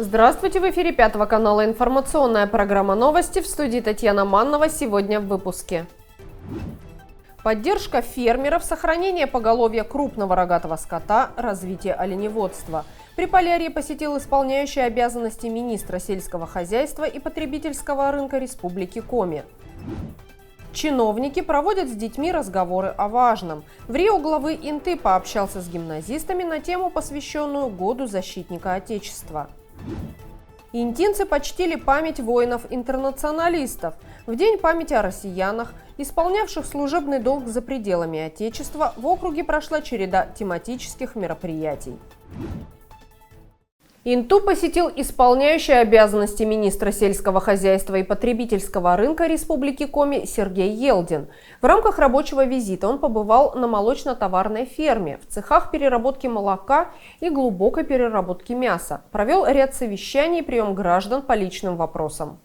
Здравствуйте! В эфире Пятого канала информационная программа «Новости». В студии Татьяна Маннова. Сегодня в выпуске. Поддержка фермеров, сохранение поголовья крупного рогатого скота, развитие оленеводства. Приполярье посетил исполняющий обязанности министра сельского хозяйства и потребительского рынка Республики Коми. Чиновники проводят с детьми разговоры о важном. В Рио главы Инты пообщался с гимназистами на тему, посвященную Году защитника Отечества. Интинцы почтили память воинов-интернационалистов. В День памяти о россиянах, исполнявших служебный долг за пределами Отечества, в округе прошла череда тематических мероприятий. Инту посетил исполняющий обязанности министра сельского хозяйства и потребительского рынка Республики Коми Сергей Елдин. В рамках рабочего визита он побывал на молочно-товарной ферме, в цехах переработки молока и глубокой переработки мяса. Провел ряд совещаний и прием граждан по личным вопросам.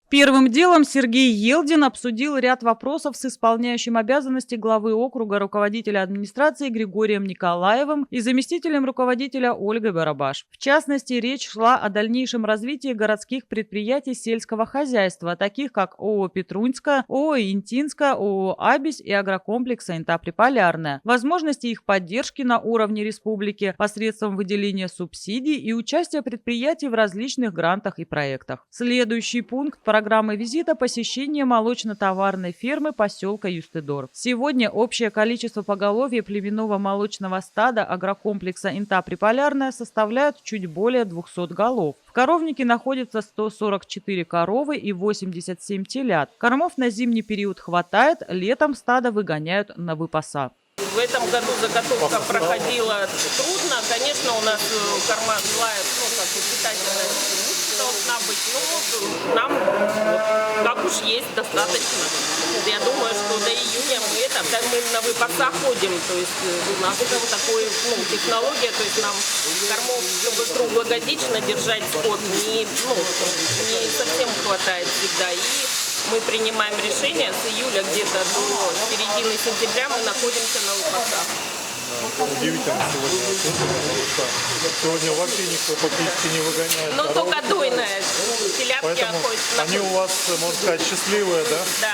Первым делом Сергей Елдин обсудил ряд вопросов с исполняющим обязанности главы округа руководителя администрации Григорием Николаевым и заместителем руководителя Ольгой Барабаш. В частности, речь шла о дальнейшем развитии городских предприятий сельского хозяйства, таких как ООО «Петруньская», ООО «Интинская», ООО «Абись» и агрокомплекса «Инта Приполярная», возможности их поддержки на уровне республики посредством выделения субсидий и участия предприятий в различных грантах и проектах. Следующий пункт программы визита – посещение молочно-товарной фермы поселка Юстедор. Сегодня общее количество поголовья племенного молочного стада агрокомплекса «Инта Приполярная» составляет чуть более 200 голов. В коровнике находится 144 коровы и 87 телят. Кормов на зимний период хватает, летом стадо выгоняют на выпаса. В этом году заготовка проходила трудно. Конечно, у нас корма злая, питательная должна быть. Но нам, как уж есть, достаточно. Я думаю, что до июня мы на выпаса ходим. То есть у нас такая технология, то есть нам кормов, чтобы круглогодично держать скот, не совсем хватает всегда. И мы принимаем решение с июля где-то до середины сентября мы находимся на выпасах. Удивительно сегодня вообще никто практически не выгоняет. Но только дойная, телятки охотятся. Они у вас, можно сказать, счастливые, да? Да.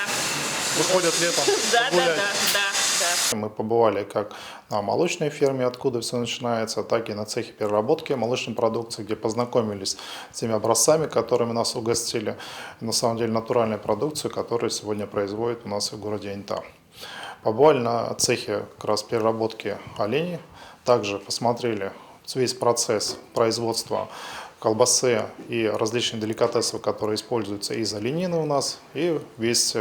Выходят летом погулять. Да. Мы побывали как на молочной ферме, откуда все начинается, так и на цехе переработки молочной продукции, где познакомились с теми образцами, которыми нас угостили. На самом деле натуральной продукции, которую сегодня производят у нас в городе Инта. Побывали на цехе как раз переработки оленей, также посмотрели весь процесс производства колбасы и различных деликатесов, которые используются из оленины у нас, и весь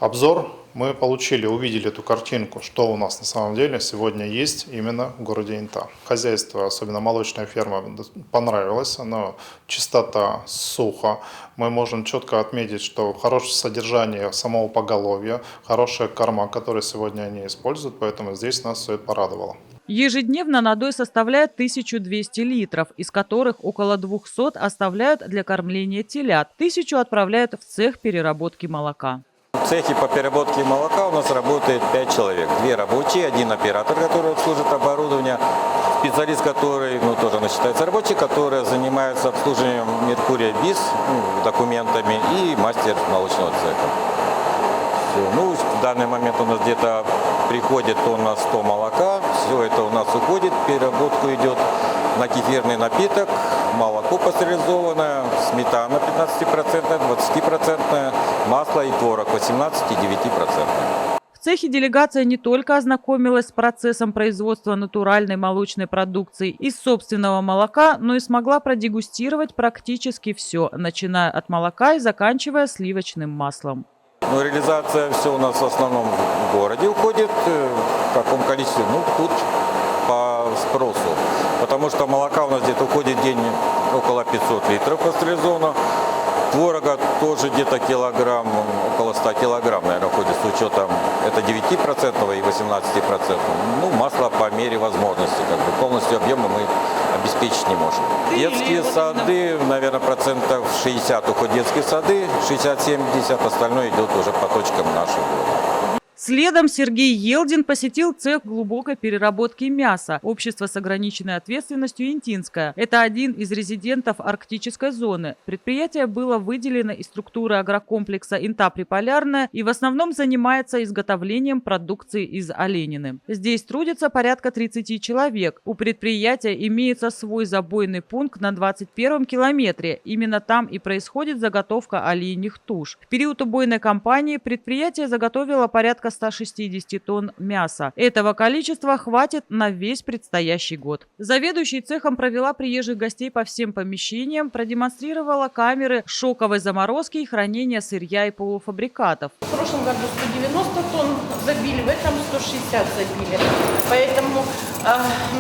обзор мы получили, увидели эту картинку, что у нас на самом деле сегодня есть именно в городе Инта. Хозяйство, особенно молочная ферма, понравилось, оно чистота, сухо. Мы можем четко отметить, что хорошее содержание самого поголовья, хорошая корма, которую сегодня они используют, поэтому здесь нас все это порадовало. Ежедневно надой составляет 1200 литров, из которых около 200 оставляют для кормления телят, 1000 отправляют в цех переработки молока. В цехе по переработке молока у нас работает 5 человек. 2 рабочие, 1 оператор, который обслуживает оборудование, специалист, который тоже считается рабочий, который занимается обслуживанием Меркурия БИС, документами, и мастер молочного цеха. В данный момент у нас где-то приходит тонна 100 молока, все это у нас уходит, переработку идет на кефирный напиток, молоко пастеризованное, сметана 15%, 20%, масло и творог 18% и 9%. В цехе делегация не только ознакомилась с процессом производства натуральной молочной продукции из собственного молока, но и смогла продегустировать практически все, начиная от молока и заканчивая сливочным маслом. Реализация все у нас в основном в городе уходит. В каком количестве? Тут по спросу. Потому что молока у нас где-то уходит в день около 500 литров пастеризованного. Творога тоже где-то килограмм, около 100 килограмм, наверное, уходит с учетом, это 9% и 18%. Масло по мере возможности, полностью объема мы обеспечить не можем. Детские сады, наверное, процентов 60 уходят детские сады, 60-70, остальное идет уже по точкам нашего города. Следом Сергей Елдин посетил цех глубокой переработки мяса, общество с ограниченной ответственностью «Интинское». Это один из резидентов арктической зоны. Предприятие было выделено из структуры агрокомплекса «Инта Приполярная» и в основном занимается изготовлением продукции из оленины. Здесь трудится порядка 30 человек. У предприятия имеется свой забойный пункт на 21-м километре. Именно там и происходит заготовка оленьих туш. В период убойной кампании предприятие заготовило порядка 160 тонн мяса. Этого количества хватит на весь предстоящий год. Заведующий цехом провела приезжих гостей по всем помещениям, продемонстрировала камеры шоковой заморозки и хранения сырья и полуфабрикатов. В прошлом году 190 тонн забили, в этом 160 забили. Поэтому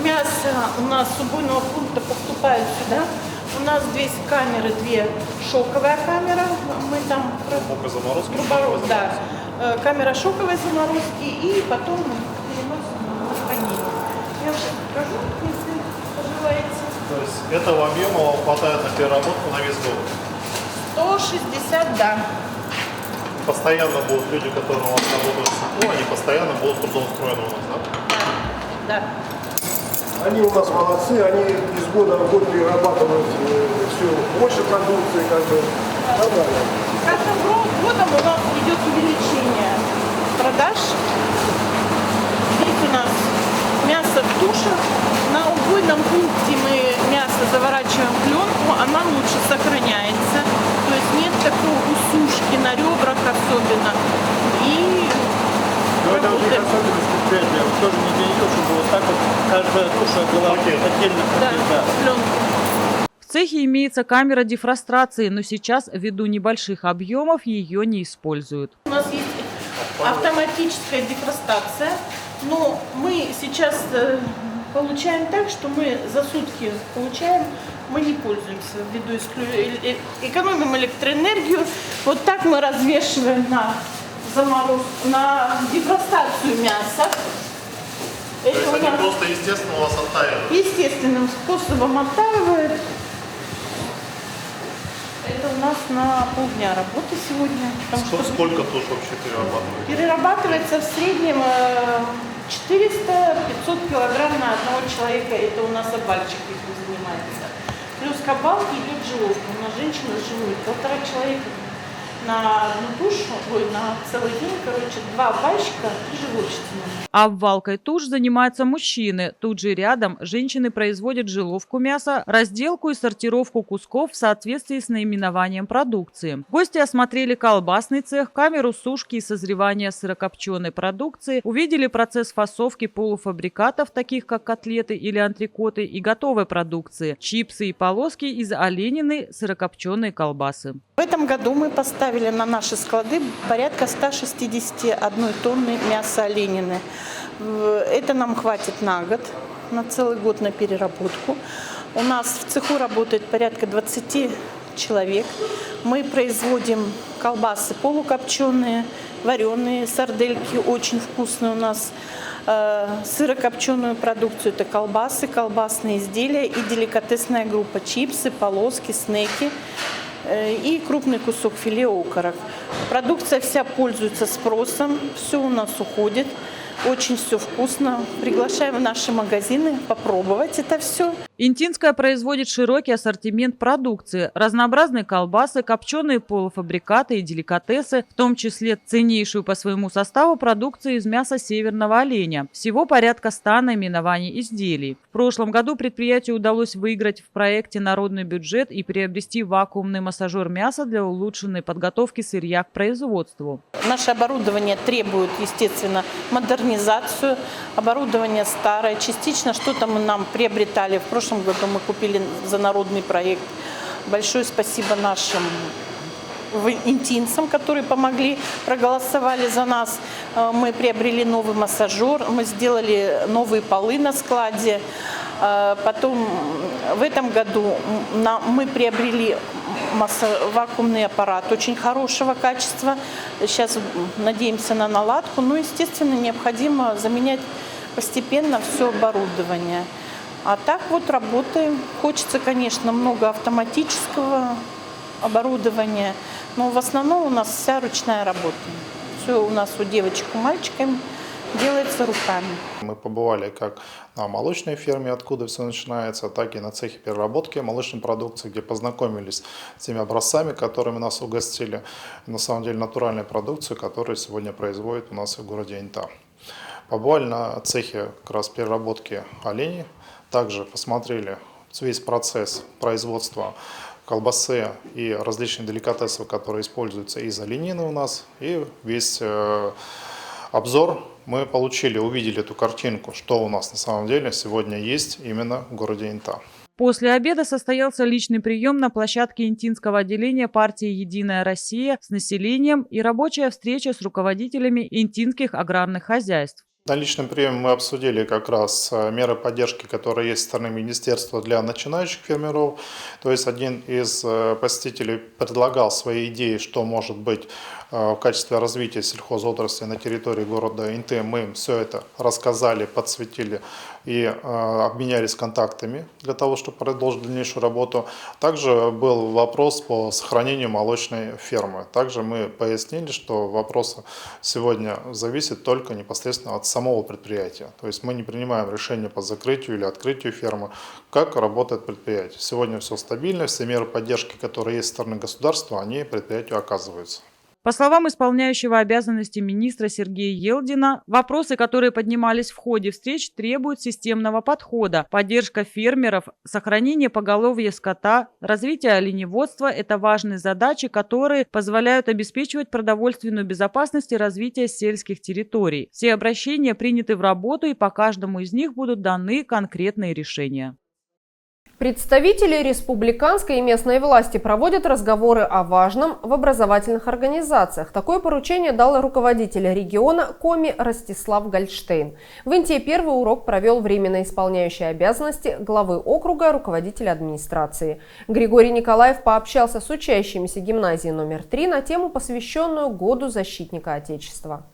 мясо у нас с убойного пункта поступает сюда. У нас здесь камеры, 2 шоковая камера, мы там да, камера шоковой заморозки и потом переносим на хранение. Я уже покажу, если пожелаете. То есть этого объема вам хватает на переработку на весь год? 160, да. Постоянно будут люди, которые у вас работают в СУПО, они постоянно будут трудоустроены у нас, да? Да. Они у нас молодцы, они из года в год перерабатывают все больше продукции, как бы. Нормально. С каждым годом у нас идет увеличение продаж. Здесь у нас мясо в тушах. На убойном пункте мы мясо заворачиваем в пленку, она лучше сохраняется. То есть нет такой усушки на ребрах особенно. И это у них особенность предприятия. Тоже не делают, чтобы вот так вот каждая туша была отдельно. да, пленку. В цехе имеется камера дефрострации, но сейчас ввиду небольших объемов ее не используют. У нас есть автоматическая дефростация, но мы сейчас получаем так, что мы за сутки получаем, мы не пользуемся ввиду экономим электроэнергию. Вот так мы развешиваем на дефростацию мяса. То есть они просто естественно у вас оттаивают? Естественным способом оттаивают. Это у нас на полдня работы сегодня. Сколько туш вообще перерабатываете? Перерабатывается в среднем 400-500 килограмм на одного человека. Это у нас обвальчик этим занимается. Плюс кабалки идет жиловка. У нас женщина жилует 1,5 человека на одну тушу, на целый день, 2 обвальщика и жилочницы. Обвалкой туш занимаются мужчины. Тут же рядом женщины производят жиловку мяса, разделку и сортировку кусков в соответствии с наименованием продукции. Гости осмотрели колбасный цех, камеру сушки и созревания сырокопченой продукции, увидели процесс фасовки полуфабрикатов, таких как котлеты или антрикоты, и готовой продукции – чипсы и полоски из оленины, сырокопченые колбасы. В этом году мы поставили на наши склады порядка 161 тонны мяса оленины. Это нам хватит на год, на целый год на переработку. У нас в цеху работает порядка 20 человек. Мы производим колбасы полукопченые, вареные, сардельки очень вкусные у нас. Сырокопченую продукцию – это колбасы, колбасные изделия и деликатесная группа – чипсы, полоски, снеки. И крупный кусок филе окорок. Продукция вся пользуется спросом, все у нас уходит, очень все вкусно. Приглашаем в наши магазины попробовать это все. Интинская производит широкий ассортимент продукции, разнообразные колбасы, копченые полуфабрикаты и деликатесы, в том числе ценнейшую по своему составу продукцию из мяса северного оленя. Всего порядка 100 наименований изделий. В прошлом году предприятию удалось выиграть в проекте «Народный бюджет» и приобрести вакуумный массажер мяса для улучшенной подготовки сырья к производству. Наше оборудование требует, естественно, модернизацию. Оборудование старое, частично что-то мы нам приобретали. В прошлом году мы купили за народный проект. Большое спасибо нашим интинцам, которые помогли, проголосовали за нас. Мы приобрели новый массажер, мы сделали новые полы на складе. Потом в этом году мы приобрели вакуумный аппарат очень хорошего качества. Сейчас надеемся на наладку. Но, естественно, необходимо заменять постепенно все оборудование. А так вот работаем. Хочется, конечно, много автоматического оборудования, но в основном у нас вся ручная работа. все у нас у девочек, у мальчиков делается руками. Мы побывали как на молочной ферме, откуда все начинается, так и на цехе переработки молочной продукции, где познакомились с теми образцами, которыми нас угостили. На самом деле натуральной продукцию, которую сегодня производят у нас в городе Инта. Побывали на цехе как раз переработки оленей, также посмотрели весь процесс производства колбасы и различных деликатесов, которые используются из оленины у нас, и весь обзор мы получили, увидели эту картинку, что у нас на самом деле сегодня есть именно в городе Инта. После обеда состоялся личный прием на площадке Интинского отделения партии «Единая Россия» с населением и рабочая встреча с руководителями интинских аграрных хозяйств. На личном приеме мы обсудили как раз меры поддержки, которые есть со стороны министерства для начинающих фермеров. То есть один из посетителей предлагал свои идеи, что может быть в качестве развития сельхозотрасли на территории города Инты. Мы им все это рассказали, подсветили и обменялись контактами для того, чтобы продолжить дальнейшую работу. Также был вопрос по сохранению молочной фермы. Также мы пояснили, что вопрос сегодня зависит только непосредственно от самого предприятия. То есть мы не принимаем решение по закрытию или открытию фермы, как работает предприятие. Сегодня все стабильно, все меры поддержки, которые есть со стороны государства, они предприятию оказываются. По словам исполняющего обязанности министра Сергея Елдина, вопросы, которые поднимались в ходе встреч, требуют системного подхода. Поддержка фермеров, сохранение поголовья скота, развитие оленеводства – это важные задачи, которые позволяют обеспечивать продовольственную безопасность и развитие сельских территорий. Все обращения приняты в работу, и по каждому из них будут даны конкретные решения. Представители республиканской и местной власти проводят разговоры о важном в образовательных организациях. Такое поручение дал руководитель региона Коми Ростислав Гольштейн. В Инте первый урок провел временно исполняющий обязанности главы округа руководитель администрации. Григорий Николаев пообщался с учащимися гимназии номер 3 на тему, посвященную Году защитника Отечества.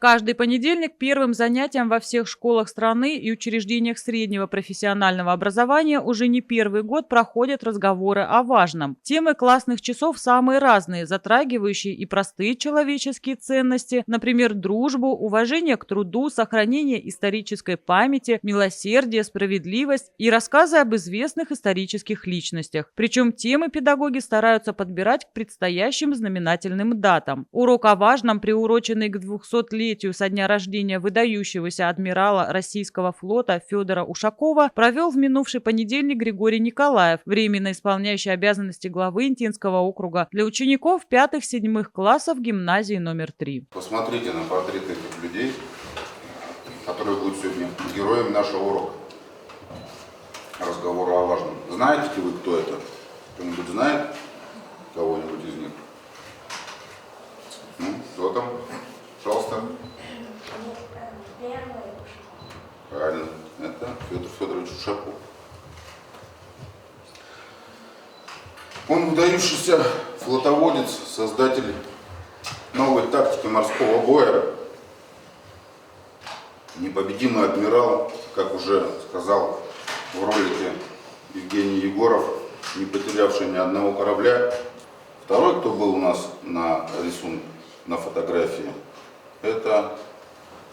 Каждый понедельник первым занятием во всех школах страны и учреждениях среднего профессионального образования уже не первый год проходят разговоры о важном. Темы классных часов самые разные, затрагивающие и простые человеческие ценности, например, дружбу, уважение к труду, сохранение исторической памяти, милосердие, справедливость и рассказы об известных исторических личностях. Причем темы педагоги стараются подбирать к предстоящим знаменательным датам. Урок о важном, приуроченный к 200-летию со дня рождения выдающегося адмирала российского флота Федора Ушакова, провел в минувший понедельник Григорий Николаев, временно исполняющий обязанности главы Интинского округа, для учеников 5-7 классов гимназии номер 3. Посмотрите на портреты этих людей, которые будут сегодня героями нашего урока. Разговора о важном. Знаете ли вы, кто это? Кто-нибудь знает кого-нибудь из них? Кто там? Пожалуйста. Правильно. Это Федор Федорович Ушаков. Он выдающийся флотоводец, создатель новой тактики морского боя, непобедимый адмирал, как уже сказал в ролике Евгений Егоров, не потерявший ни одного корабля. Второй, кто был у нас на рисунке, на фотографии, это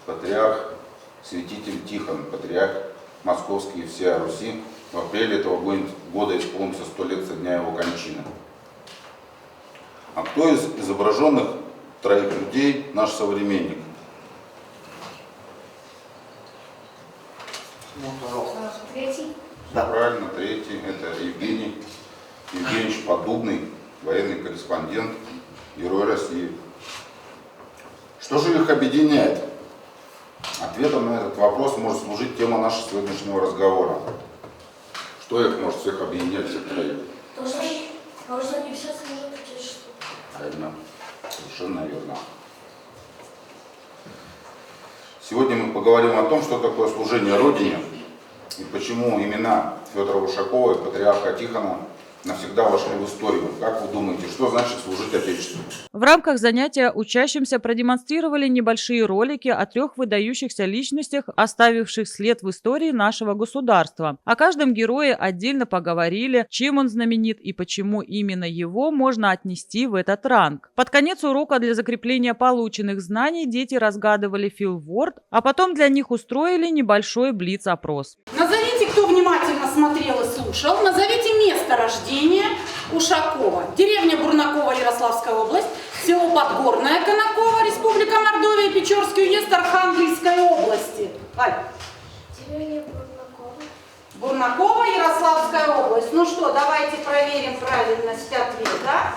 патриарх, святитель Тихон, патриарх московский и всея Руси. В апреле этого года исполнится 100 лет со дня его кончины. А кто из изображенных троих людей наш современник? Третий. Да. Правильно, третий. Это Евгений Евгеньевич Поддубный, военный корреспондент, герой России. Что же их объединяет? Ответом на этот вопрос может служить тема нашего сегодняшнего разговора. Что их может всех объединять, всех троих? То, что они все служат Отечеству. Правильно, совершенно верно. Сегодня мы поговорим о том, что такое служение Родине и почему имена Федора Ушакова и патриарха Тихона навсегда вошли в историю. Как вы думаете, что значит служить Отечеству? В рамках занятия учащимся продемонстрировали небольшие ролики о 3 выдающихся личностях, оставивших след в истории нашего государства. О каждом герое отдельно поговорили, чем он знаменит и почему именно его можно отнести в этот ранг. Под конец урока для закрепления полученных знаний дети разгадывали филворд, а потом для них устроили небольшой блиц-опрос. Назовите, кто внимательно смотрел и слушал, назовите место рождения Ушакова. Деревня Бурнаково, Ярославская область, село Подгорное, Конаково, Республика Мордовия, Печорский уезд Архангельской области. Аль. Деревня Бурнаково. Бурнаково, Ярославская область. Ну что, давайте проверим правильность ответа.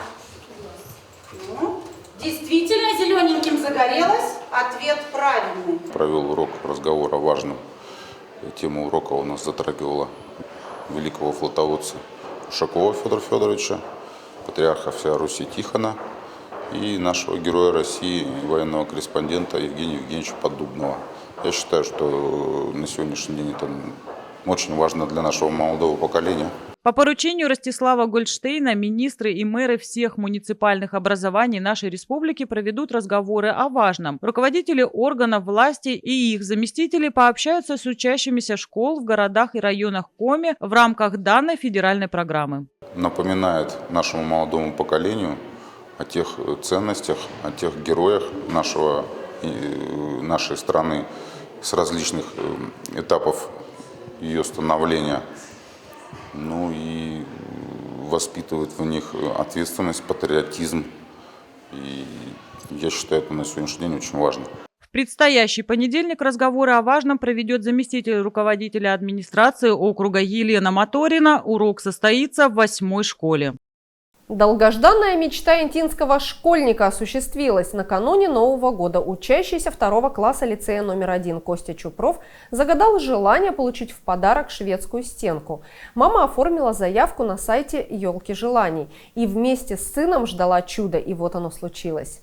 Ну, действительно, зелененьким загорелось. Ответ правильный. Провел урок разговора важным. Тема урока у нас затрагивала великого флотоводца Ушакова Федора Федоровича, патриарха всей Руси Тихона и нашего героя России, военного корреспондента Евгения Евгеньевича Поддубного. Я считаю, что на сегодняшний день это очень важно для нашего молодого поколения. По поручению Ростислава Гольдштейна министры и мэры всех муниципальных образований нашей республики проведут разговоры о важном. Руководители органов власти и их заместители пообщаются с учащимися школ в городах и районах Коми в рамках данной федеральной программы. Напоминает нашему молодому поколению о тех ценностях, о тех героях нашей страны с различных этапов ее становления. Ну и воспитывает в них ответственность, патриотизм. И я считаю, это на сегодняшний день очень важно. В предстоящий понедельник разговоры о важном проведет заместитель руководителя администрации округа Елена Моторина. Урок состоится в 8-й школе. Долгожданная мечта интинского школьника осуществилась. Накануне Нового года учащийся 2 класса лицея номер 1 Костя Чупров загадал желание получить в подарок шведскую стенку. Мама оформила заявку на сайте «Елки желаний» и вместе с сыном ждала чуда, и вот оно случилось.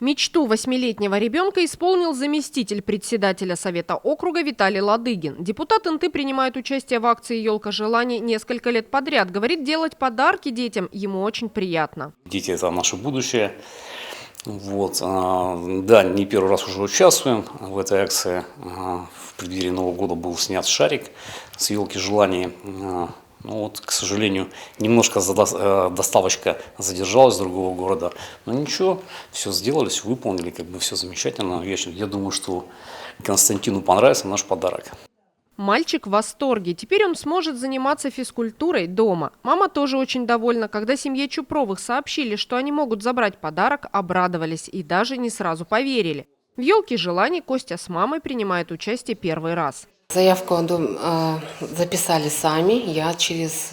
Мечту 8-летнего ребенка исполнил заместитель председателя Совета округа Виталий Ладыгин. Депутат НТ принимает участие в акции «Елка желаний» несколько лет подряд. Говорит, делать подарки детям ему очень приятно. Дети – это наше будущее. Вот. Да, не первый раз уже участвуем в этой акции. В преддверии Нового года был снят шарик с «Елки желаний». Ну вот, к сожалению, немножко доставочка задержалась с другого города. Но ничего, все сделали, все выполнили, как бы все замечательно. Я думаю, что Константину понравится наш подарок. Мальчик в восторге. Теперь он сможет заниматься физкультурой дома. Мама тоже очень довольна. Когда семье Чупровых сообщили, что они могут забрать подарок, обрадовались и даже не сразу поверили. В «Елке желаний» Костя с мамой принимает участие первый раз. Заявку записали сами, я через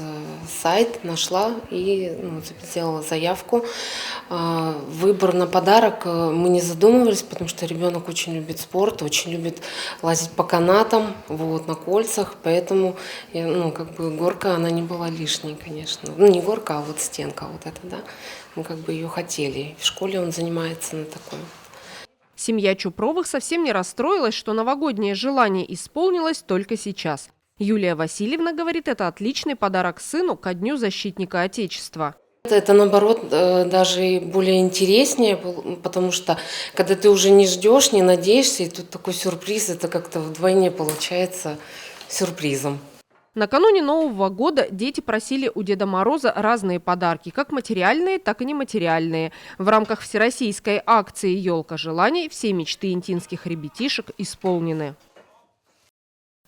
сайт нашла и сделала заявку. Выбор на подарок мы не задумывались, потому что ребенок очень любит спорт, очень любит лазить по канатам, на кольцах, поэтому горка, она не была лишней, конечно. Ну не горка, а вот стенка вот эта, да. Мы ее хотели. В школе он занимается на такой. Семья Чупровых совсем не расстроилась, что новогоднее желание исполнилось только сейчас. Юлия Васильевна говорит, это отличный подарок сыну ко Дню защитника Отечества. Это наоборот даже более интереснее, потому что когда ты уже не ждешь, не надеешься, и тут такой сюрприз, это как-то вдвойне получается сюрпризом. Накануне Нового года дети просили у Деда Мороза разные подарки, как материальные, так и нематериальные. В рамках всероссийской акции «Елка желаний» все мечты интинских ребятишек исполнены.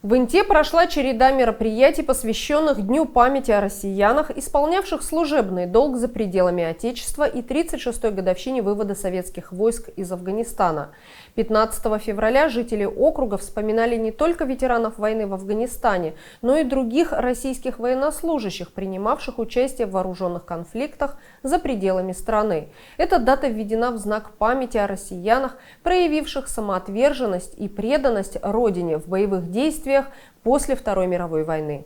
В Инте прошла череда мероприятий, посвященных Дню памяти о россиянах, исполнявших служебный долг за пределами Отечества и 36-й годовщине вывода советских войск из Афганистана. 15 февраля жители округа вспоминали не только ветеранов войны в Афганистане, но и других российских военнослужащих, принимавших участие в вооруженных конфликтах за пределами страны. Эта дата введена в знак памяти о россиянах, проявивших самоотверженность и преданность Родине в боевых действиях после Второй мировой войны.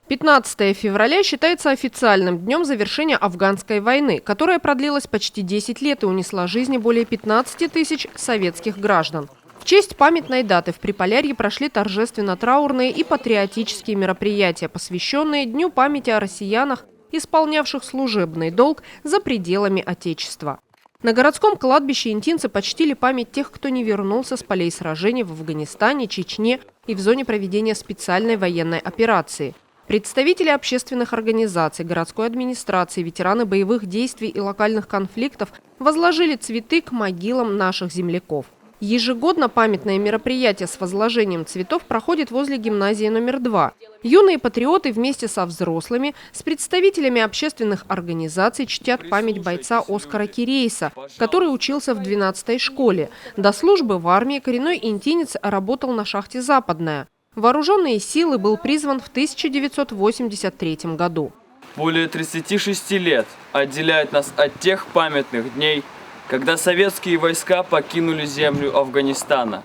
15 февраля считается официальным днем завершения афганской войны, которая продлилась почти 10 лет и унесла жизни более 15 тысяч советских граждан. В честь памятной даты в Приполярье прошли торжественно-траурные и патриотические мероприятия, посвященные Дню памяти о россиянах, исполнявших служебный долг за пределами Отечества. На городском кладбище интинцы почтили память тех, кто не вернулся с полей сражений в Афганистане, Чечне и в зоне проведения специальной военной операции. Представители общественных организаций, городской администрации, ветераны боевых действий и локальных конфликтов возложили цветы к могилам наших земляков. Ежегодно памятное мероприятие с возложением цветов проходит возле гимназии номер 2. Юные патриоты вместе со взрослыми, с представителями общественных организаций чтят память бойца Оскара Кирейса, который учился в 12-й школе. До службы в армии коренной интинец работал на шахте «Западная». В вооруженные силы был призван в 1983 году. Более 36 лет отделяет нас от тех памятных дней, когда советские войска покинули землю Афганистана,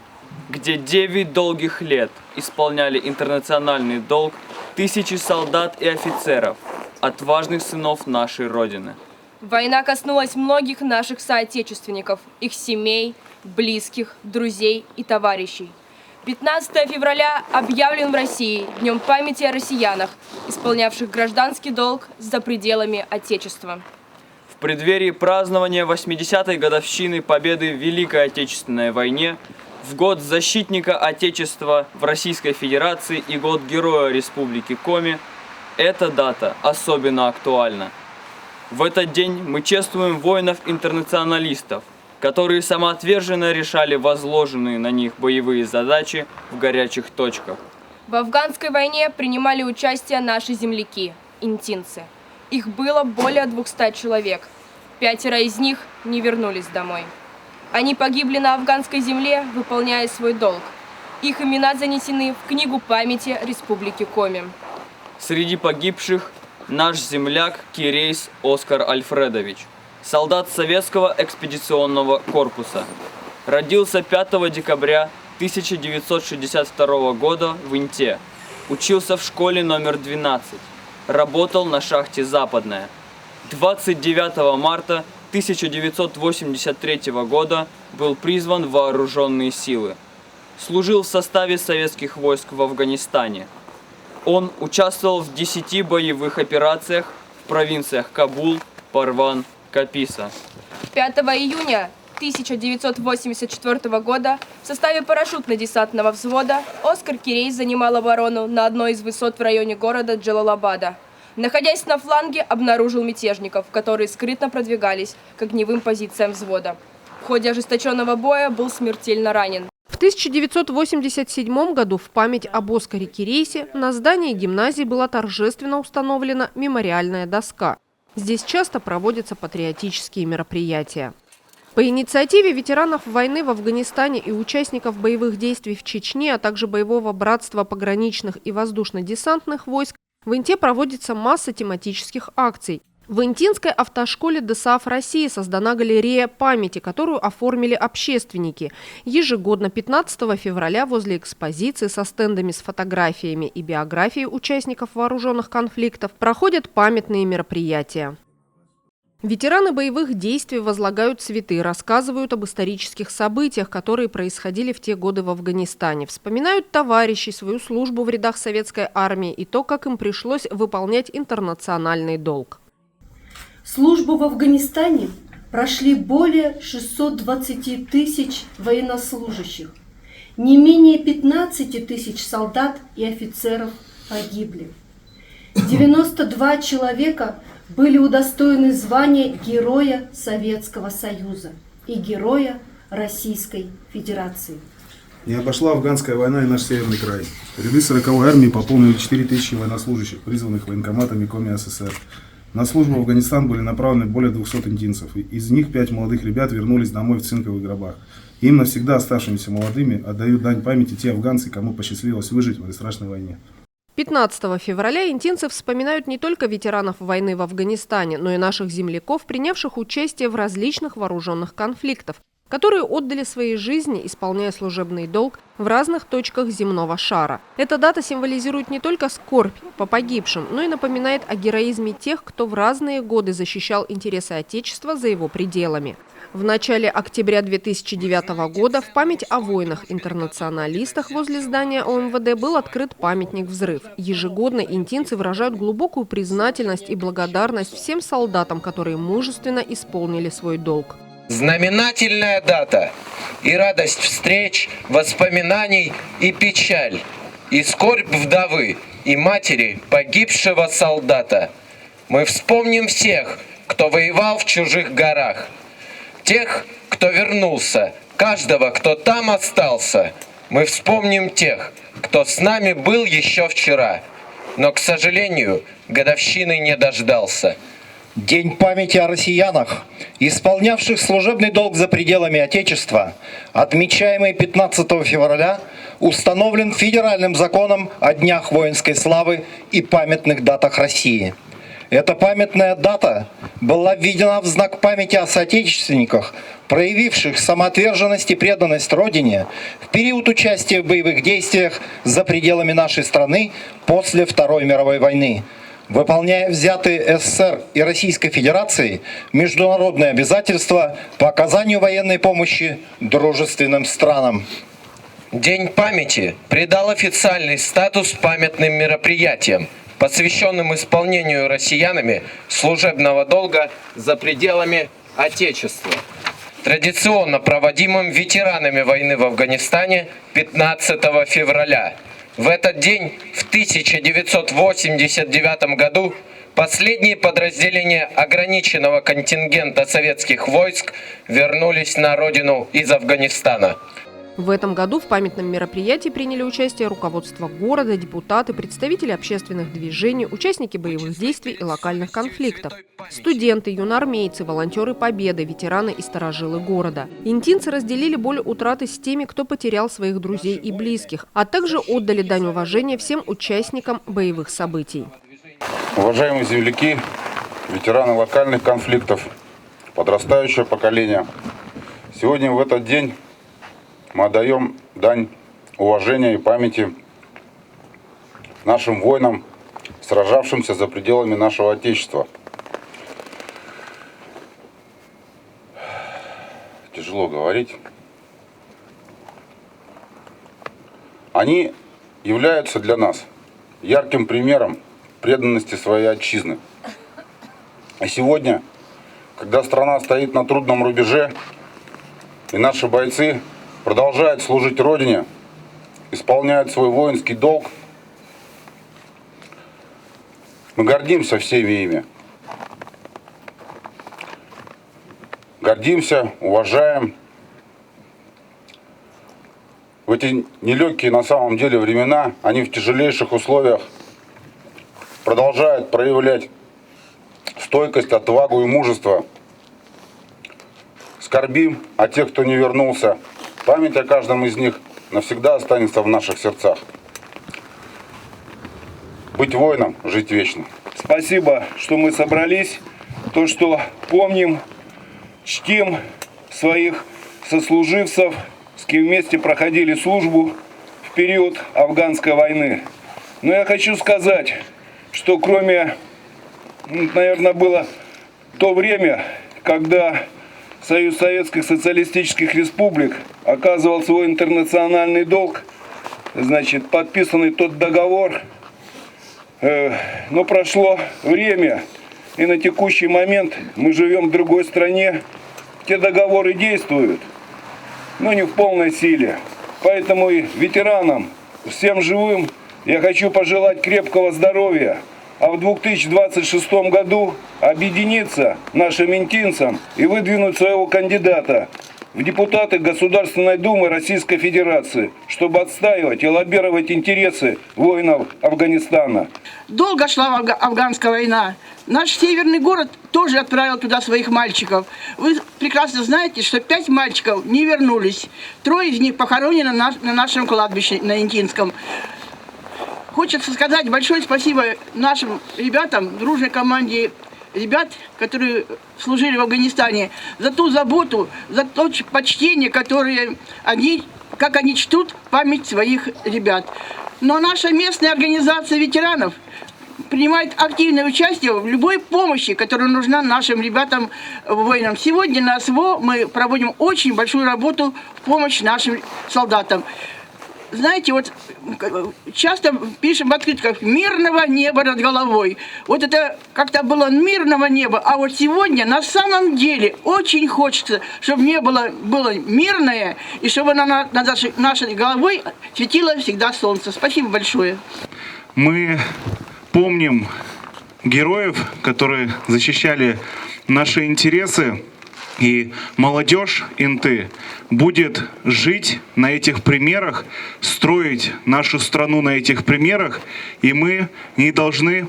где 9 долгих лет исполняли интернациональный долг тысячи солдат и офицеров, отважных сынов нашей Родины. Война коснулась многих наших соотечественников, их семей, близких, друзей и товарищей. 15 февраля объявлен в России Днем памяти о россиянах, исполнявших гражданский долг за пределами Отечества. В преддверии празднования 80-й годовщины победы в Великой Отечественной войне, в год защитника Отечества в Российской Федерации и год Героя Республики Коми, эта дата особенно актуальна. В этот день мы чествуем воинов-интернационалистов, которые самоотверженно решали возложенные на них боевые задачи в горячих точках. В афганской войне принимали участие наши земляки, интинцы. Их было более 200 человек. 5 из них не вернулись домой. Они погибли на афганской земле, выполняя свой долг. Их имена занесены в книгу памяти Республики Коми. Среди погибших наш земляк Кирейс Оскар Альфредович, солдат советского экспедиционного корпуса. Родился 5 декабря 1962 года в Инте. Учился в школе номер 12. Работал на шахте «Западная». 29 марта 1983 года был призван в вооруженные силы. Служил в составе советских войск в Афганистане. Он участвовал в 10 боевых операциях в провинциях Кабул, Парван, Каписа. 5 июня 1984 года в составе парашютно-десантного взвода Оскар Кирейс занимал оборону на одной из высот в районе города Джалалабада. Находясь на фланге, обнаружил мятежников, которые скрытно продвигались к огневым позициям взвода. В ходе ожесточенного боя был смертельно ранен. В 1987 году в память об Оскаре Кирейсе на здании гимназии была торжественно установлена мемориальная доска. Здесь часто проводятся патриотические мероприятия. По инициативе ветеранов войны в Афганистане и участников боевых действий в Чечне, а также боевого братства пограничных и воздушно-десантных войск, в Инте проводится масса тематических акций. В Интинской автошколе ДСААФ России создана галерея памяти, которую оформили общественники. Ежегодно 15 февраля возле экспозиции со стендами с фотографиями и биографией участников вооруженных конфликтов проходят памятные мероприятия. Ветераны боевых действий возлагают цветы, рассказывают об исторических событиях, которые происходили в те годы в Афганистане, вспоминают товарищей, свою службу в рядах советской армии и то, как им пришлось выполнять интернациональный долг. Службу в Афганистане прошли более 620 тысяч военнослужащих. Не менее 15 тысяч солдат и офицеров погибли. 92 человека были удостоены звания Героя Советского Союза и Героя Российской Федерации. Не обошла афганская война и наш Северный край. Ряды 40-й армии пополнили 4000 военнослужащих, призванных военкоматами Коми СССР. На службу в Афганистан были направлены более 200 индийцев. Из них 5 молодых ребят вернулись домой в цинковых гробах. Им навсегда оставшимися молодыми отдают дань памяти те афганцы, кому посчастливилось выжить в этой страшной войне. 15 февраля интинцы вспоминают не только ветеранов войны в Афганистане, но и наших земляков, принявших участие в различных вооруженных конфликтах. которые отдали свои жизни, исполняя служебный долг в разных точках земного шара. Эта дата символизирует не только скорбь по погибшим, но и напоминает о героизме тех, кто в разные годы защищал интересы Отечества за его пределами. В начале октября 2009 года в память о воинах-интернационалистах возле здания ОМВД был открыт памятник «Взрыв». Ежегодно интинцы выражают глубокую признательность и благодарность всем солдатам, которые мужественно исполнили свой долг. Знаменательная дата и радость встреч, воспоминаний и печаль, и скорбь вдовы и матери погибшего солдата. Мы вспомним всех, кто воевал в чужих горах. Тех, кто вернулся, каждого, кто там остался. Мы вспомним тех, кто с нами был еще вчера, но, к сожалению, годовщины не дождался. День памяти о россиянах, исполнявших служебный долг за пределами Отечества, отмечаемый 15 февраля, установлен федеральным законом о Днях воинской славы и памятных датах России. Эта памятная дата была введена в знак памяти о соотечественниках, проявивших самоотверженность и преданность Родине в период участия в боевых действиях за пределами нашей страны после Второй мировой войны, выполняя взятые СССР и Российской Федерацией международные обязательства по оказанию военной помощи дружественным странам. День памяти придал официальный статус памятным мероприятиям, посвященным исполнению россиянами служебного долга за пределами Отечества, традиционно проводимым ветеранами войны в Афганистане 15 февраля. В этот день, в 1989 году, последние подразделения ограниченного контингента советских войск вернулись на родину из Афганистана. В этом году в памятном мероприятии приняли участие руководство города, депутаты, представители общественных движений, участники боевых действий и локальных конфликтов, студенты, юноармейцы, волонтеры Победы, ветераны и старожилы города. Интинцы разделили боль утраты с теми, кто потерял своих друзей и близких, а также отдали дань уважения всем участникам боевых событий. Уважаемые земляки, ветераны локальных конфликтов, подрастающее поколение, сегодня в этот день мы отдаем дань уважения и памяти нашим воинам, сражавшимся за пределами нашего Отечества. Тяжело говорить. Они являются для нас ярким примером преданности своей отчизны. И сегодня, когда страна стоит на трудном рубеже, и наши бойцы продолжают служить Родине, исполняют свой воинский долг, мы гордимся всеми ими. Гордимся, уважаем. В эти нелегкие на самом деле времена, они в тяжелейших условиях продолжают проявлять стойкость, отвагу и мужество. Скорбим о тех, кто не вернулся. Память о каждом из них навсегда останется в наших сердцах. Быть воином, жить вечно. Спасибо, что мы собрались. То, что помним, чтим своих сослуживцев, с кем вместе проходили службу в период афганской войны. Но я хочу сказать, что кроме, наверное, было то время, когда Союз Советских Социалистических Республик оказывал свой интернациональный долг, значит, подписанный тот договор, но прошло время, и на текущий момент мы живем в другой стране, те договоры действуют, но не в полной силе. Поэтому и ветеранам, всем живым, я хочу пожелать крепкого здоровья, а в 2026 году объединиться нашим интинцам и выдвинуть своего кандидата в депутаты Государственной Думы Российской Федерации, чтобы отстаивать и лоббировать интересы воинов Афганистана. Долго шла афганская война. Наш северный город тоже отправил туда своих мальчиков. Вы прекрасно знаете, что 5 мальчиков не вернулись. 3 из них похоронены на нашем кладбище, на Интинском. Хочется сказать большое спасибо нашим ребятам, дружной команде ребят, которые служили в Афганистане, за ту заботу, за то почтение, которое как они чтут память своих ребят. Но наша местная организация ветеранов принимает активное участие в любой помощи, которая нужна нашим ребятам, воинам. Сегодня на СВО мы проводим очень большую работу в помощь нашим солдатам. Знаете, вот часто пишем в открытках «мирного неба над головой». Вот это как-то было мирного неба, а вот сегодня на самом деле очень хочется, чтобы небо было мирное, и чтобы над нашей головой светило всегда солнце. Спасибо большое. Мы помним героев, которые защищали наши интересы, и молодежь Инты будет жить на этих примерах, строить нашу страну на этих примерах, и мы не должны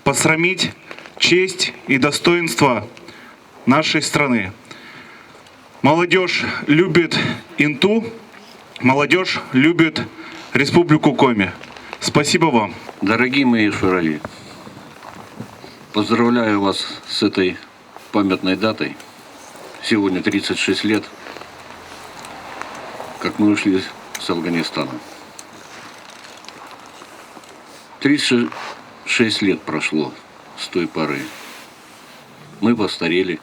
посрамить честь и достоинство нашей страны. Молодежь любит Инту, молодежь любит Республику Коми. Спасибо вам. Дорогие мои шурави, поздравляю вас с этой памятной датой. Сегодня 36 лет, как мы ушли с Афганистана. 36 лет прошло с той поры. Мы постарели.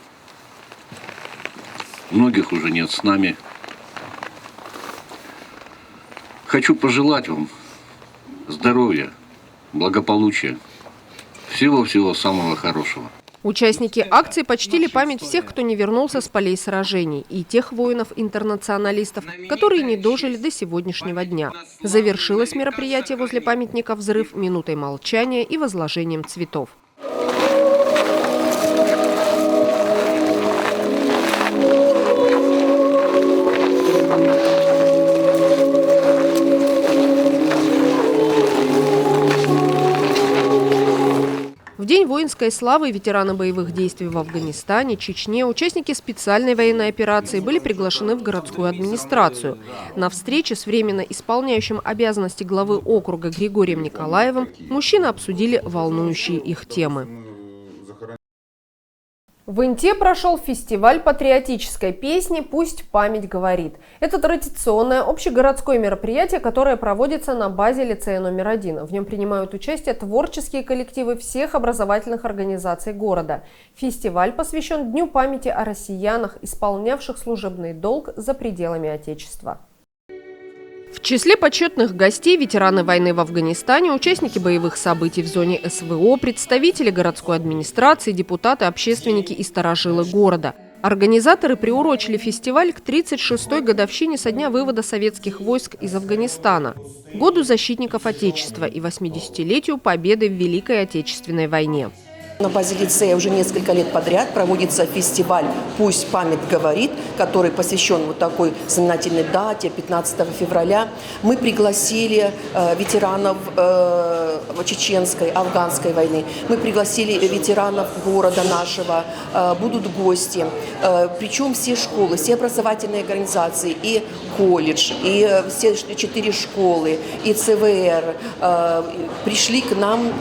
Многих уже нет с нами. Хочу пожелать вам здоровья, благополучия, всего-всего самого хорошего. Участники акции почтили память всех, кто не вернулся с полей сражений, и тех воинов-интернационалистов, которые не дожили до сегодняшнего дня. Завершилось мероприятие возле памятника «Взрыв» минутой молчания и возложением цветов. В День воинской славы ветераны боевых действий в Афганистане, Чечне, участники специальной военной операции были приглашены в городскую администрацию. На встрече с временно исполняющим обязанности главы округа Григорием Николаевым мужчины обсудили волнующие их темы. В Инте прошел фестиваль патриотической песни «Пусть память говорит». Это традиционное общегородское мероприятие, которое проводится на базе лицея номер 1. В нем принимают участие творческие коллективы всех образовательных организаций города. Фестиваль посвящен Дню памяти о россиянах, исполнявших служебный долг за пределами Отечества. В числе почетных гостей ветераны войны в Афганистане, участники боевых событий в зоне СВО, представители городской администрации, депутаты, общественники и старожилы города. Организаторы приурочили фестиваль к 36-й годовщине со дня вывода советских войск из Афганистана, году защитников Отечества и 80-летию победы в Великой Отечественной войне. На базе лицея уже несколько лет подряд проводится фестиваль «Пусть память говорит», который посвящен вот такой знаменательной дате, 15 февраля. Мы пригласили ветеранов чеченской, афганской войны. Мы пригласили ветеранов города нашего. Будут гости. Причем все школы, все образовательные организации, и колледж, и все 4 школы, и ЦВР пришли к нам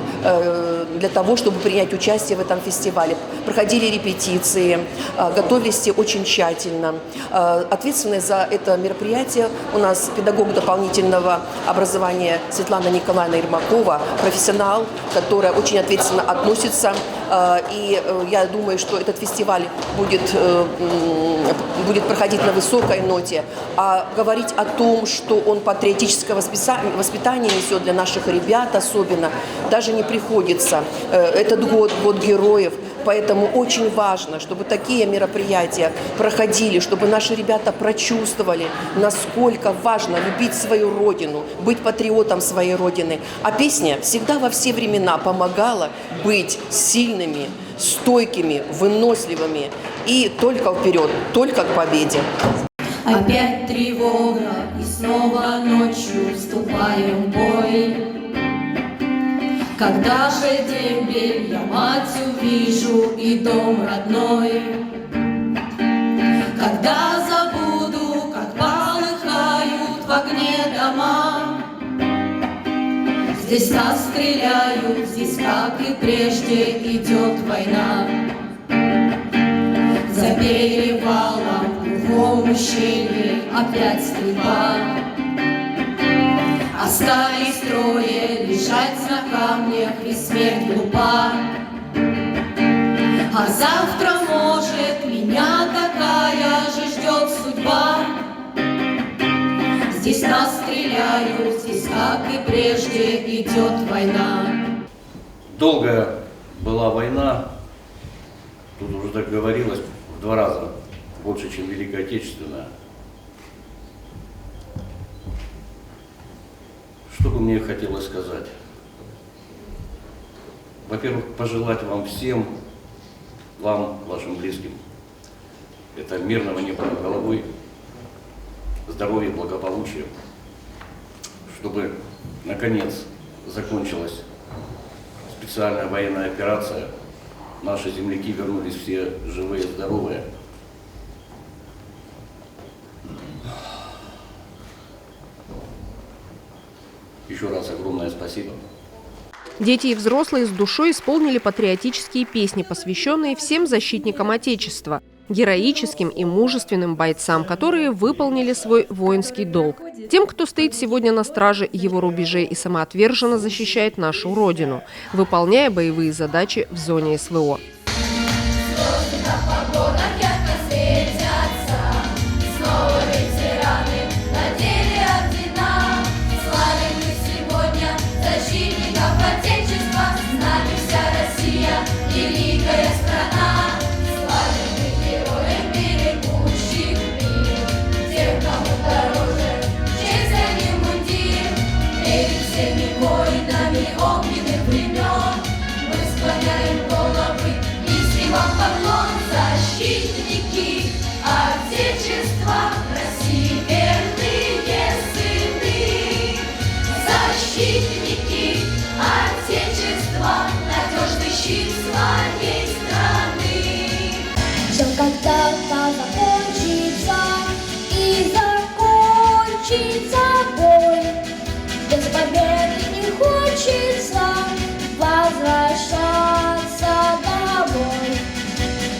для того, чтобы принять участие в этом фестивале. Проходили репетиции, готовились все очень тщательно. Ответственной за это мероприятие у нас педагог дополнительного образования Светлана Николаевна Ермакова, профессионал, которая очень ответственно относится. И я думаю, что этот фестиваль будет проходить на высокой ноте. А говорить о том, что он патриотическое воспитание несет для наших ребят особенно, даже не приходится. Этот год героев, поэтому очень важно, чтобы такие мероприятия проходили, чтобы наши ребята прочувствовали, насколько важно любить свою родину, быть патриотом своей родины. А песня всегда во все времена помогала быть сильными, стойкими, выносливыми и только вперед, только к победе. Опять тревога, и снова ночью вступаем в бой. Когда же дембель я мать увижу и дом родной? Когда забуду, как полыхают в огне дома? Здесь нас стреляют, здесь, как и прежде, идет война. За перевалом, в ущелье опять стрельба. Остались трое лежать на камнях, и смерть глупа. А завтра, может, меня такая же ждет судьба. Здесь нас стреляют, здесь, как и прежде, идет война. Долгая была война, тут уже так говорилось, в 2 раза больше, чем Великая Отечественная. Что бы мне хотелось сказать? Во-первых, пожелать вам всем, вам, вашим близким, это мирного неба над головой, здоровья, благополучия, чтобы, наконец, закончилась специальная военная операция, наши земляки вернулись все живые, здоровые. Еще раз огромное спасибо. Дети и взрослые с душой исполнили патриотические песни, посвященные всем защитникам Отечества, героическим и мужественным бойцам, которые выполнили свой воинский долг. Тем, кто стоит сегодня на страже его рубежей и самоотверженно защищает нашу Родину, выполняя боевые задачи в зоне СВО. Защитники Отечества, России верные сыны. Защитники Отечества, надежный щит своей страны. Все когда-то закончится, и закончится бой. Без победы не хочется возвращаться домой.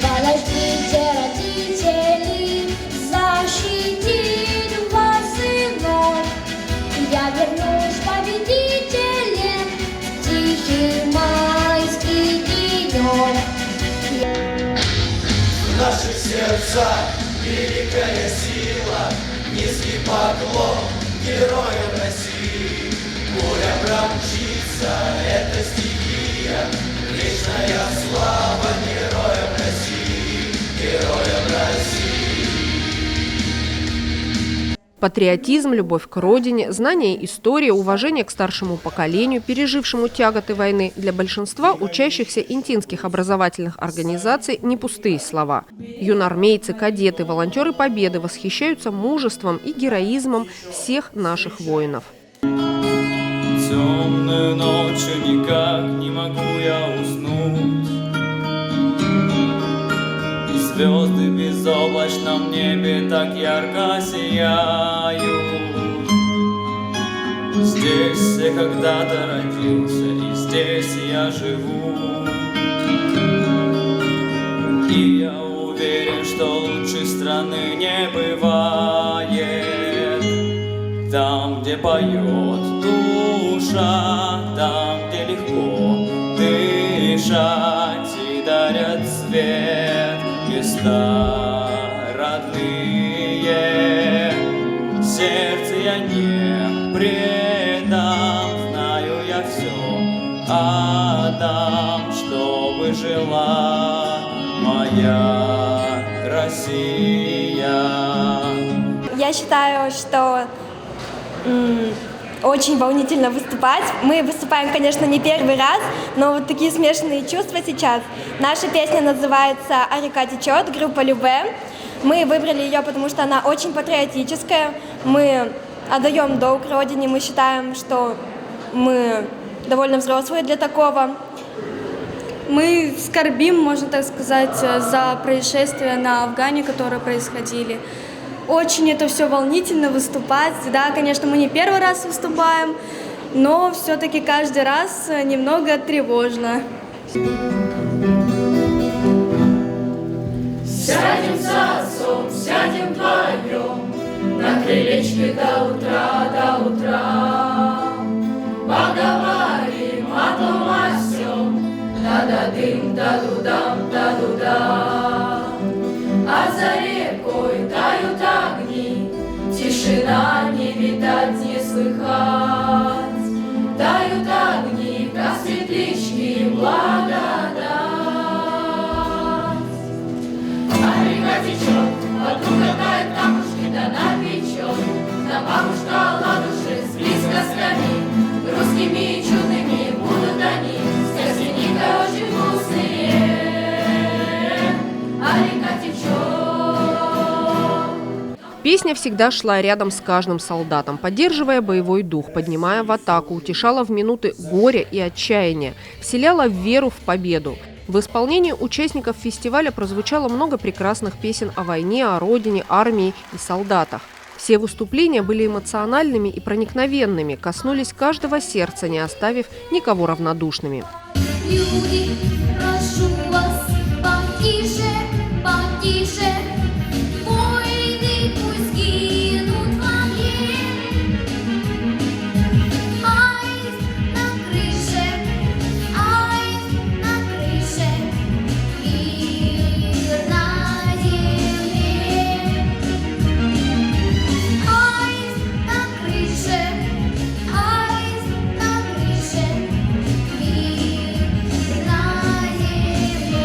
Подождите, родители, защитит вас иной. Я вернусь победителем в тихий майский денек. В наших сердцах великая сила, низкий поклон героям России. Пуля промчится, это стихия, вечная слава героям России, героям России. Патриотизм, любовь к родине, знание истории, уважение к старшему поколению, пережившему тяготы войны, для большинства учащихся интинских образовательных организаций не пустые слова. Юноармейцы, кадеты, волонтеры Победы восхищаются мужеством и героизмом всех наших воинов. Темную ночью никак не могу я уснуть. Звезды в безоблачном небе так ярко сияют. Здесь я когда-то родился, и здесь я живу. И я уверен, что лучшей страны не бывает. Там, где поет душа, там, где легко дышать и дарят свет места родные. Сердце я не предам, знаю я все отдам, чтобы жила моя Россия. Я считаю, что очень волнительно выступать. Мы выступаем, конечно, не первый раз, но вот такие смешанные чувства сейчас. Наша песня называется «А река течет», группа Любэ. Мы выбрали ее, потому что она очень патриотическая. Мы отдаем долг Родине, мы считаем, что мы довольно взрослые для такого. Мы скорбим, можно так сказать, за происшествия на Афгане, которые происходили. Очень это все волнительно выступать. Да, конечно, мы не первый раз выступаем. но все-таки каждый раз немного тревожно. Сядем за отцом, сядем вдвоем на крылечке до утра. Поговорим о том, о сём, да-да-дым, да-дудам, да-дуда. А за рекой тают огни, тишина не видать, не слыхать. Тают огни, как светлячки, благодать. А река течет, подруга тает камушки, да напечет. Да бабушка ладуши близко скорей, русскими и чудными будут они, с костяникой очень вкусные. А река течет. Песня всегда шла рядом с каждым солдатом, поддерживая боевой дух, поднимая в атаку, утешала в минуты горя и отчаяния, вселяла веру в победу. В исполнении участников фестиваля прозвучало много прекрасных песен о войне, о родине, армии и солдатах. Все выступления были эмоциональными и проникновенными, коснулись каждого сердца, не оставив никого равнодушными. Люди, прошу вас, потише, потише. Войны пусть гинут во мне. Аист на крыше, аист на крыше. Мир на земле. Аист на крыше, аист на крыше. Мир на земле.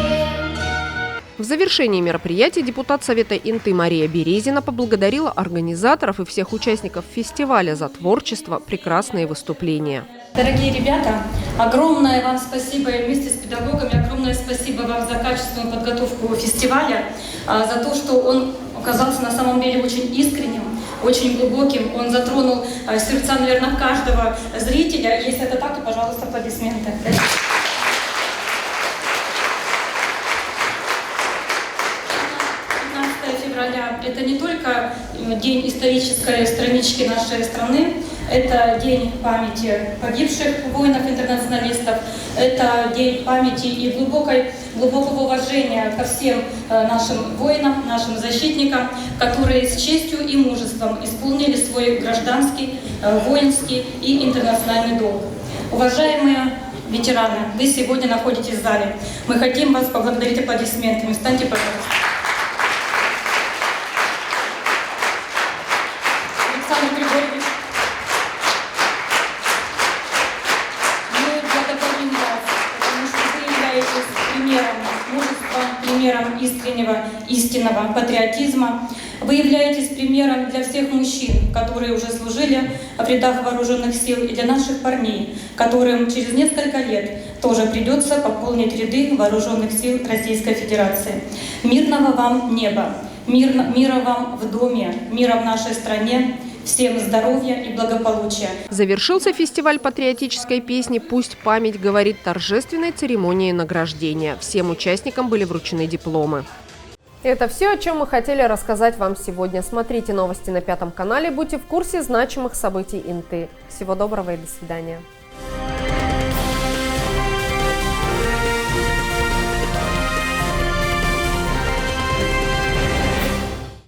В завершении мероприятия депутат Совета Инты Мария Березина поблагодарила организаторов и всех участников фестиваля за творчество, прекрасные выступления. Дорогие ребята, огромное вам спасибо и вместе с педагогами, огромное спасибо вам за качественную подготовку фестиваля, за то, что он оказался на самом деле очень искренним, очень глубоким. Он затронул сердца, наверное, каждого зрителя. Если это так, то, пожалуйста, аплодисменты. 15 февраля – это не только день исторической странички нашей страны, это день памяти погибших воинов-интернационалистов, это день памяти и глубокого уважения ко всем нашим воинам, нашим защитникам, которые с честью и мужеством исполнили свой гражданский, воинский и интернациональный долг. Уважаемые ветераны, вы сегодня находитесь в зале. Мы хотим вас поблагодарить аплодисментами. Встаньте, пожалуйста. Александр Григорьевич, мы благодарим вас, потому что вы являетесь примером мужества, примером искреннего, истинного патриотизма. Вы являетесь примером для всех мужчин, которые уже служили в рядах вооруженных сил, и для наших парней, которым через несколько лет тоже придется пополнить ряды вооруженных сил Российской Федерации. Мирного вам неба, мира вам в доме, мира в нашей стране. Всем здоровья и благополучия. Завершился фестиваль патриотической песни «Пусть память говорит» торжественной церемонией награждения. Всем участникам были вручены дипломы. Это все, о чем мы хотели рассказать вам сегодня. Смотрите новости на 5 канале, будьте в курсе значимых событий Инты. Всего доброго и до свидания.